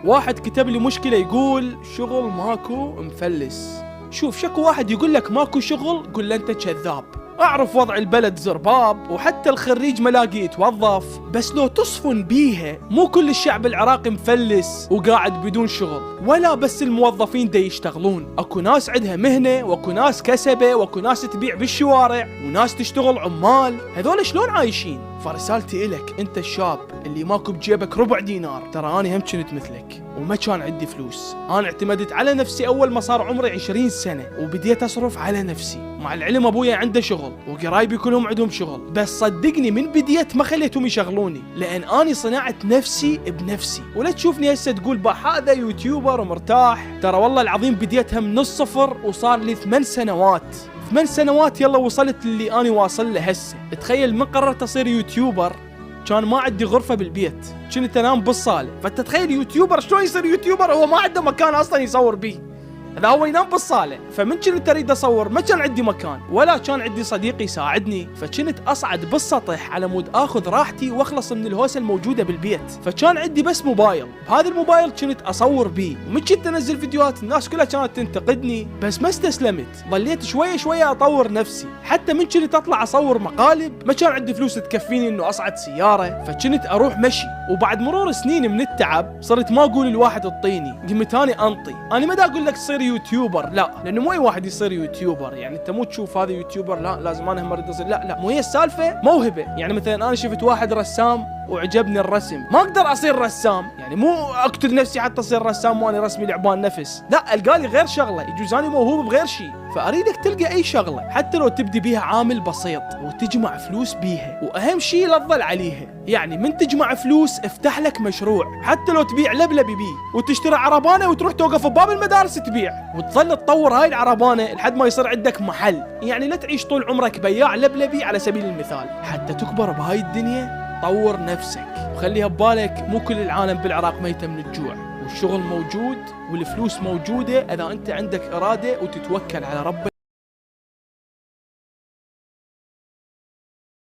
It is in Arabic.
واحد كتب لي مشكلة يقول شغل ماكو مفلس. شوف، شكو واحد يقول لك ماكو شغل قل له انت كذاب. اعرف وضع البلد زرباب وحتى الخريج ملاقي يتوظف، بس لو تصفن بيها مو كل الشعب العراقي مفلس وقاعد بدون شغل، ولا بس الموظفين دا يشتغلون. اكو ناس عندها مهنة، واكو ناس كسبة، واكو ناس تبيع بالشوارع، وناس تشتغل عمال. هذول شلون عايشين؟ فرسالتي إلك انت الشاب اللي ماكو بجيبك ربع دينار، ترى اني هم كنت مثلك وما كان عندي فلوس. انا اعتمدت على نفسي اول ما صار عمري 20 سنة وبديت اصرف على نفسي. مع العلم ابويا عنده شغل وقرايبي كلهم عندهم شغل، بس صدقني من بديت ما خليتهم يشغلوني، لان اني صنعت نفسي بنفسي. ولا تشوفني هسه تقول هذا يوتيوبر ومرتاح، ترى والله العظيم بديتها من الصفر وصار لي 8 سنوات. 8 سنوات يلا وصلت اللي اني واصل له هسه. تخيل من قررت اصير يوتيوبر كان ما عندي غرفة بالبيت، كنت انام بالصالة. فانت تخيل يوتيوبر شلون يصير يوتيوبر هو ما عنده مكان اصلا يصور بيه، هذا هو ينام بالصالة. فمن كنت اريد اصور ما كان عندي مكان ولا كان عندي صديق يساعدني، فكنت اصعد بالسطح على مود اخذ راحتي واخلص من الهوسة الموجودة بالبيت. فكان عندي بس موبايل، بهذا الموبايل كنت اصور بيه، ومن كنت انزل فيديوهات الناس كلها كانت تنتقدني، بس ما استسلمت، ظليت شوية شوية اطور نفسي. حتى من كنت اطلع اصور مقالب ما كان عندي فلوس تكفيني انه اصعد سيارة، فكنت اروح مشي. وبعد مرور سنين من التعب صرت ما اقول الواحد اعطيني، قمت اني انطي. انا ما دا اقول لك صير يوتيوبر، لا، لانه مو اي واحد يصير يوتيوبر. يعني انت مو تشوف هذا يوتيوبر لا لازم انا هم اريد اصير، لا، مو هي السالفه موهبه. يعني مثلا انا شفت واحد رسام وعجبني الرسم، ما اقدر اصير رسام. يعني مو اقتل نفسي حتى اصير رسام وانا رسمي لعبان نفس، لا، القالي غير شغله، يجوز اني موهوب بغير شيء. فاريدك تلقى اي شغله حتى لو تبدي بيها عامل بسيط وتجمع فلوس بيها، واهم شيء لا تظل عليها. يعني من تجمع فلوس افتح لك مشروع، حتى لو تبيع لبلبي بيه وتشتري عربانه وتروح توقف بباب المدارس تبيع، وتظل تطور هاي العربانه لحد ما يصير عندك محل. يعني لا تعيش طول عمرك بياع لبلبي على سبيل المثال. حتى تكبر بهاي الدنيا طور نفسك وخليها ببالك مو كل العالم بالعراق ميتة من الجوع، والشغل موجود والفلوس موجودة إذا أنت عندك إرادة وتتوكل على ربك.